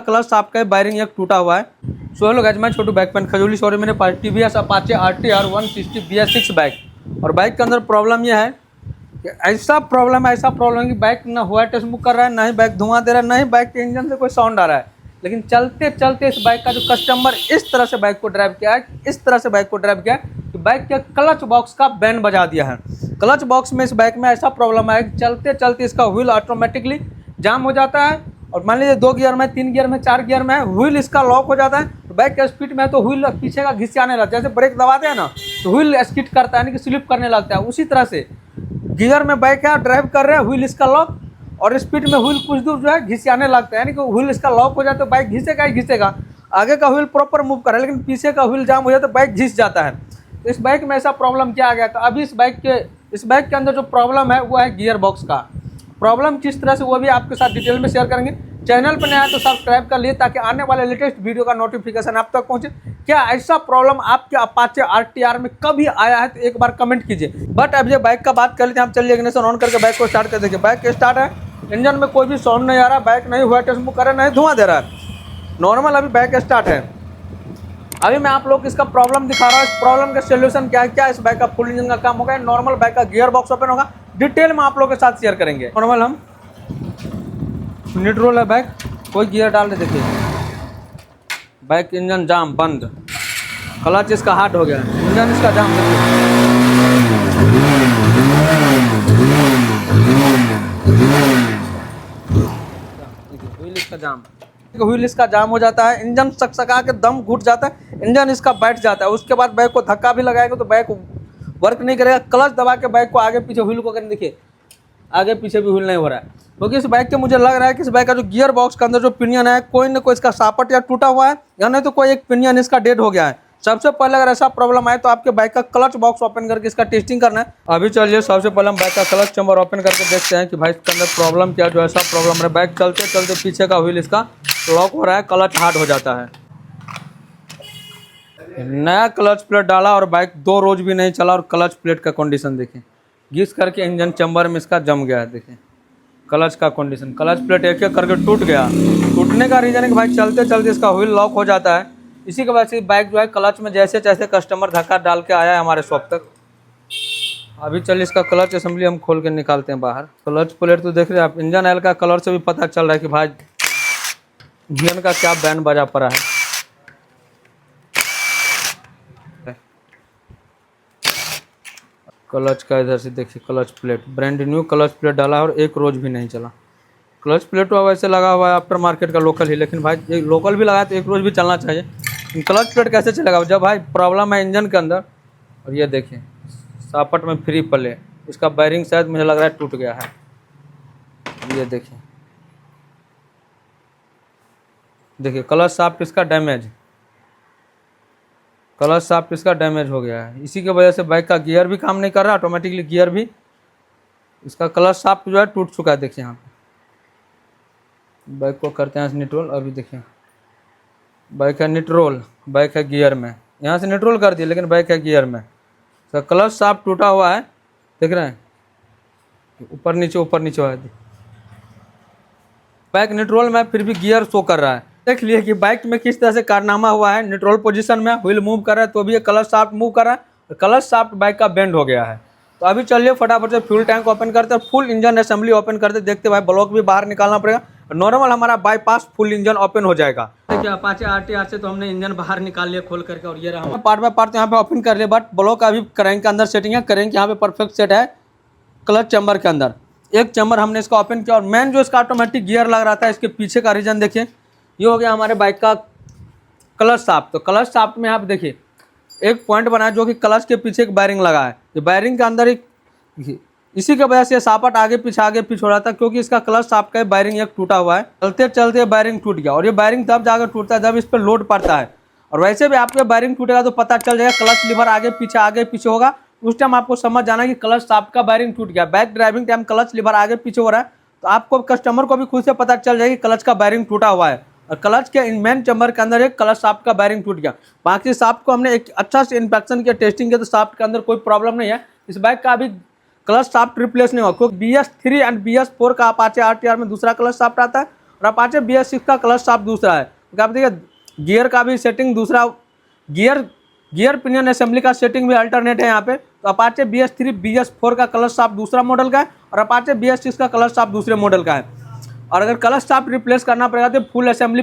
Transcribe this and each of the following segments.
Clutch आपका wiring एक टूटा हुआ है। सो हेलो गाइस, मैं छोटू बाइक पेन खजूली शोरूम मेरे पास TVS Apache RTR 160 BS6 bike. और बाइक के अंदर प्रॉब्लम यह है कि ऐसा प्रॉब्लम है कि बाइक ना हुआ टेस्ट बुक कर रहा है, ना ही बाइक धुआं दे रहा है, ना ही बाइक के इंजन से कोई साउंड आ रहा है। लेकिन चलते चलते इस बाइक का जो कस्टमर इस तरह से बाइक को ड्राइव किया है कि बाइक के क्लच बॉक्स का बैंड बजा दिया है। क्लच बॉक्स में इस बाइक में ऐसा प्रॉब्लम है कि चलते चलते इसका व्हील ऑटोमेटिकली जाम हो जाता है। और मान लीजिए 2 गियर में, 3 गियर में, 4 गियर में व्हील इसका लॉक हो जाता है। तो बाइक के स्पीड में तो व्हील पीछे का घिसियाने लगता है, जैसे ब्रेक दबाते हैं ना तो व्हील स्किड करता है, यानी कि स्लिप करने लगता है। उसी तरह से गियर में बाइक है, ड्राइव कर रहे हैं, व्हील इसका लॉक, और स्पीड में व्हील कुछ दूर जो है घिसियाने लगता है, यानी कि व्हील इसका लॉक हो जाता है तो बाइक घिसेगा ही घिसेगा। आगे का व्हील प्रॉपर मूव कर रहा है, लेकिन पीछे का व्हील जाम हो जाता है तो बाइक घिस जाता है। तो इस बाइक में ऐसा प्रॉब्लम क्या आ गया था। अभी इस बाइक के अंदर जो प्रॉब्लम है वो है गियर बॉक्स का प्रॉब्लम। किस तरह से वो भी आपके साथ डिटेल में शेयर करेंगे। चैनल पर नया है तो सब्सक्राइब कर लिए ताकि आने वाले लेटेस्ट वीडियो का नोटिफिकेशन आप तक पहुंचे। क्या ऐसा प्रॉब्लम आपके अपाचे RTR में कभी आया है तो एक बार कमेंट कीजिए। बट अब ये बाइक का बात कर लेते हैं हम। चलिए इग्निशन ऑन करके बाइक को स्टार्ट कर देखिए। बाइक स्टार्ट है, इंजन में कोई भी साउंड नहीं आ रहा, बाइक नहीं हुआ टेस्ट बुक कर रहा है, नहीं धुआं दे रहा है, नॉर्मल अभी बाइक स्टार्ट है। अभी मैं आप लोग को इसका प्रॉब्लम दिखा रहा हूँ। इस प्रॉब्लम का सोल्यूशन क्या है, क्या इस बाइक का फुल इंजन का काम होगा, नॉर्मल बाइक का गियर बॉक्स ओपन होगा, डिटेल में आप लोग के साथ शेयर करेंगे। नॉर्मल हम न्यूट्रल है बाइक, कोई गियर डाल दे देखिए, बाइक इंजन जाम बंद, क्लच इसका हार्ड हो गया, इंजन इसका जाम व्हील इसका जाम हो जाता है, इंजन सकसका के दम घुट जाता है, इंजन इसका बैठ जाता है। उसके बाद बाइक को धक्का भी लगाएगा तो बाइक वर्क नहीं करेगा। क्लच दबा के बाइक को आगे पीछे व्हील को करके देखिए, आगे पीछे भी व्हील नहीं हो रहा है। क्योंकि इस बाइक के मुझे लग रहा है कि इस बाइक का जो गियर बॉक्स के अंदर जो पिनियन है, कोई ना कोई इसका सापट या टूटा हुआ है, या नहीं तो कोई एक पिनियन इसका डेड हो गया है। सबसे पहले अगर ऐसा प्रॉब्लम आए तो आपके बाइक का क्लच बॉक्स ओपन करके इसका टेस्टिंग करना है। अभी चलिए सबसे पहले हम बाइक का क्लच चैम्बर ओपन करके देखते हैं कि भाई इसके अंदर प्रॉब्लम क्या, जो ऐसा प्रॉब्लम है। बाइक चलते चलते पीछे का व्हील इसका लॉक हो रहा है, क्लच हार्ड हो जाता है। नया क्लच प्लेट डाला और बाइक 2 रोज भी नहीं चला, और क्लच प्लेट का कंडीशन देखिए, घिस करके इंजन चैम्बर में इसका जम गया है। देखिए क्लच का कंडीशन, क्लच प्लेट एक एक करके टूट गया। टूटने का रीज़न है कि भाई चलते चलते इसका व्हील लॉक हो जाता है। इसी की वजह से बाइक जो है क्लच में जैसे जैसे कस्टमर धक्का डाल के आया है हमारे शॉप तक। अभी चलिए इसका क्लच असेंबली हम खोल के निकालते हैं बाहर। क्लच प्लेट तो देख रहे हैं आप, इंजन ऑयल का कलर से भी पता चल रहा है कि भाई इंजन का क्या बैंड बजा पड़ा है। क्लच का इधर से देखिए, clutch plate brand new clutch plate डाला और 1 रोज भी नहीं चला। क्लच प्लेट तो वैसे लगा हुआ है आफ्टर मार्केट का लोकल ही, लेकिन भाई ये लोकल भी लगाया तो 1 रोज भी चलना चाहिए। क्लच प्लेट कैसे चलेगा जब भाई प्रॉब्लम है इंजन के अंदर। और ये देखिए सापट में फ्री प्ले, इसका बैरिंग शायद मुझे लग रहा है टूट गया है। ये देखिए देखिए क्लच शाफ्ट इसका डैमेज, क्लच शाफ्ट इसका डैमेज हो गया है। इसी की वजह से बाइक का गियर भी काम नहीं कर रहा, ऑटोमेटिकली गियर भी इसका क्लच शाफ्ट जो है टूट चुका है। देखिए यहाँ पे बाइक को करते हैं न्यूट्रल। अभी देखिए बाइक है न्यूट्रल, बाइक है गियर में, यहाँ से न्यूट्रल कर दिया लेकिन बाइक है गियर में। इसका क्लच शाफ्ट टूटा हुआ है, देख रहे हैं ऊपर नीचे हुआ है। बाइक न्यूट्रल में फिर भी गियर शो कर रहा है। देख लिए कि बाइक में किस तरह से कारनामा हुआ है। न्यूट्रल पोजीशन में व्हील मूव कर रहा है तो भी ये क्लच शाफ्ट मूव कर रहा है, क्लच शाफ्ट बाइक का बेंड हो गया है। तो अभी चलिए फटाफट से फ्यूल टैंक ओपन करते हैं, फुल इंजन असेंबली ओपन करते, देखते भाई ब्लॉक भी बाहर निकालना पड़ेगा। नॉर्मल हमारा बाईपास फुल इंजन ओपन हो जाएगा। देखिए अपाचे RTR से तो हमने इंजन बाहर निकाल लिया खोल करके, और ये रहा पार्ट बाय पार्ट यहाँ पे ओपन कर लिया। बट ब्लॉक अभी क्रैंक के अंदर सेटिंग है, क्रैंक यहाँ पे परफेक्ट सेट है। क्लच चैम्बर के अंदर एक चैम्बर हमने इसका ओपन किया, और मेन जो इसका ऑटोमेटिक गियर लग रहा था इसके पीछे का रीजन देखिए, ये हो गया हमारे बाइक का क्लच शाफ्ट। तो क्लच शाफ्ट में आप देखिए एक पॉइंट बना है जो कि क्लच के पीछे एक बैरिंग लगा है। ये बैरिंग के अंदर एक, इसी की वजह से सापट आगे पीछे हो रहा था, क्योंकि इसका क्लच शाफ्ट का बैरिंग एक टूटा हुआ है। चलते चलते बैरिंग टूट गया, और ये बैरिंग तब जाकर टूटता है जब इस पर लोड पड़ता है। और वैसे भी आपके बैरिंग टूटेगा तो पता चल जाएगा, क्लच लीवर आगे पीछे होगा, उस टाइम आपको समझ जाना कि क्लच शाफ्ट का बैरिंग टूट गया। Back driving time clutch lever आगे पीछे हो रहा है तो आपको कस्टमर को भी खुद से पता चल जाएगा कि क्लच का बैरिंग टूटा हुआ है। और क्लच के मेन चैम्बर के अंदर एक क्लच शाफ्ट का बैरिंग टूट गया। बाकी शाफ्ट को हमने एक अच्छा से इंस्पेक्शन किया, टेस्टिंग किया, तो शाफ्ट के अंदर कोई प्रॉब्लम नहीं है। इस बाइक का अभी क्लच शाफ्ट रिप्लेस नहीं हुआ, क्योंकि BS3 एंड BS4 का अपाचे RTR में दूसरा क्लच शाफ्ट आता है, और अपाचे BS6 का क्लच शाफ्ट दूसरा है। तो आप देखिए गियर का भी सेटिंग दूसरा, गियर पिनियन असेंबली का सेटिंग भी अल्टरनेट है यहाँ पे। तो अपाचे BS3 BS4 का क्लच शाफ्ट दूसरा मॉडल का है और अपाचे BS6 का क्लच शाफ्ट दूसरे मॉडल का है। और अगर क्लच शाफ्ट रिप्लेस करना पड़ेगा तो फुल असेंबली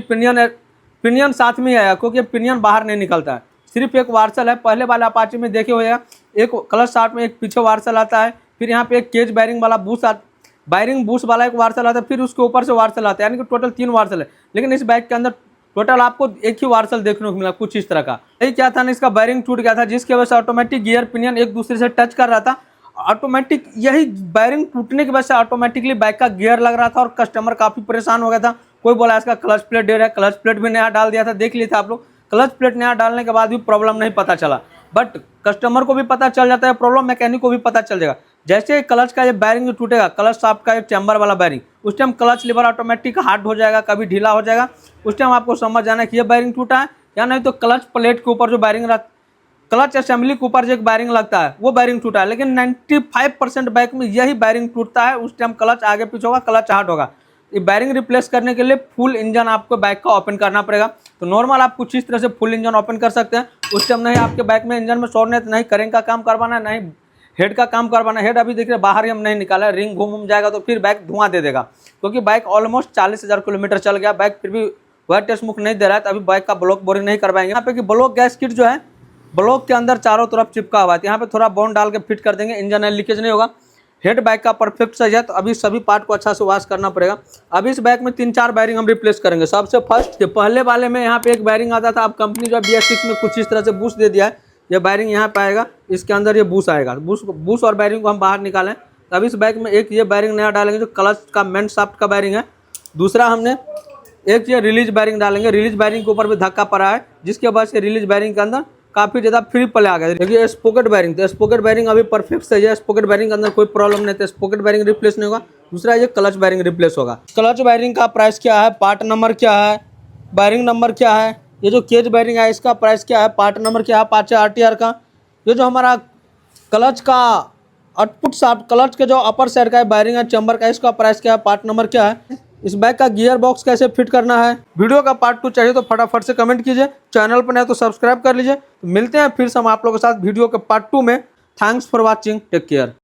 पिनियन साथ में ही आएगा, क्योंकि पिनियन बाहर नहीं निकलता है, सिर्फ एक वार्सल है। पहले वाले अपाचे में देखे हुए एक क्लच शाफ्ट में एक पीछे वार्सल आता है, फिर यहाँ पे एक केज बैरिंग वाला बूस वाला एक वार्सल आता है, फिर उसके ऊपर से वार्सल आता है, यानी कि टोटल 3 वार्सल है। लेकिन इस बाइक के अंदर टोटल आपको एक ही वार्सल देखने को मिला, कुछ इस तरह का। यही क्या था ना, इसका बैरिंग टूट गया था, जिसकी वजह से ऑटोमेटिक गियर पिनियन एक दूसरे से टच कर रहा था। ऑटोमेटिक यही बैरिंग टूटने की वजह से ऑटोमेटिकली बाइक का गियर लग रहा था और कस्टमर काफ़ी परेशान हो गया था। कोई बोला इसका क्लच प्लेट दे रहा है, क्लच प्लेट भी नया डाल दिया था, देख लिए थे आप लोग। क्लच प्लेट नया डालने के बाद भी प्रॉब्लम नहीं पता चला, बट कस्टमर को भी पता चल जाता है प्रॉब्लम, मैकेनिक को भी पता चल जाएगा। जैसे क्लच का ये बैरिंग टूटेगा, क्लच शाफ्ट का एक चैम्बर वाला बैरिंग, उस time clutch lever automatic hard हो जाएगा, कभी ढीला हो जाएगा। उस टाइम आपको समझ जाना है कि ये बैरिंग टूटा है, या नहीं तो क्लच प्लेट के ऊपर जो बैरिंग क्लच असेंबली के ऊपर जो एक बैरिंग लगता है वो बैरिंग टूटा है। लेकिन 95% बाइक में यही बैरिंग टूटता है, उस टाइम क्लच आगे पीछे होगा, क्लच हार्ड होगा। ये बैरिंग रिप्लेस करने के लिए फुल इंजन आपको बाइक का ओपन करना पड़ेगा। तो नॉर्मल आप कुछ इस तरह से फुल इंजन ओपन कर सकते हैं। उस टाइम नहीं आपके बाइक में इंजन में शॉर्टनेस, नहीं करेंट का काम करवाना है, नहीं हेड का काम करवाना है। हेड अभी देखिए बाहर ही हम नहीं निकाला, रिंग घूम जाएगा तो फिर बाइक धुआं दे देगा, क्योंकि बाइक ऑलमोस्ट 40,000 किलोमीटर चल गया, बाइक फिर भी वह टेस्ट मुख नहीं दे रहा है। तो अभी बाइक का ब्लॉक बोरिंग नहीं करवाएंगे। यहाँ पे कि ब्लॉक गैस किट जो है ब्लॉक के अंदर चारों तरफ चिपका हुआ है, यहाँ पे थोड़ा बॉन्ड डाल के फिट कर देंगे, इंजन ऑयल लीकेज नहीं होगा। हेड बाइक का परफेक्ट सही है, तो अभी सभी पार्ट को अच्छा से वॉश करना पड़ेगा। अभी इस बाइक में 3-4 बैरिंग हम रिप्लेस करेंगे। सबसे फर्स्ट के पहले वाले में यहाँ पे एक बैरिंग आता था, अब कंपनी जो BS6 में कुछ इस तरह से बूस्ट दे दिया है। ये बैरिंग यहाँ पे आएगा, इसके अंदर ये बूस्ट आएगा, बूस्ट और बैरिंग को हम बाहर निकालें। तो अभी इस बाइक में एक ये बैरिंग नया डालेंगे जो क्लच का मेन शाफ्ट का बैरिंग है। दूसरा हमने एक ये रिलीज बैरिंग डालेंगे, रिलीज बैरिंग के ऊपर भी धक्का पड़ा है, जिसके वजह से रिलीज बैरिंग के अंदर काफ़ी ज़्यादा फ्री प्ले आ गया। देखिए स्पोकेट बैरिंग, तो स्पोकेट बैरिंग अभी परफेक्ट सही है, स्पोकेट बैरिंग के अंदर कोई प्रॉब्लम नहीं, तो स्पोकेट बैरिंग रिप्लेस नहीं होगा। दूसरा ये क्लच बैरिंग रिप्लेस होगा। क्लच बैरिंग का प्राइस क्या है, पार्ट नंबर क्या है, बैरिंग नंबर क्या है, ये जो केज बैरिंग है इसका प्राइस क्या है, पार्ट नंबर क्या है, अपाचे RTR का। ये जो हमारा क्लच का आउटपुट शाफ्ट, क्लच के जो अपर साइड का बैरिंग है चैम्बर का, इसका प्राइस क्या है, पार्ट नंबर क्या है, इस बाइक का गियर बॉक्स कैसे फिट करना है। वीडियो का पार्ट 2 चाहिए तो फटाफट से कमेंट कीजिए, चैनल पर नए तो सब्सक्राइब कर लीजिए। मिलते हैं फिर से हम आप लोगों के साथ वीडियो के पार्ट 2 में। Thanks for watching, take care.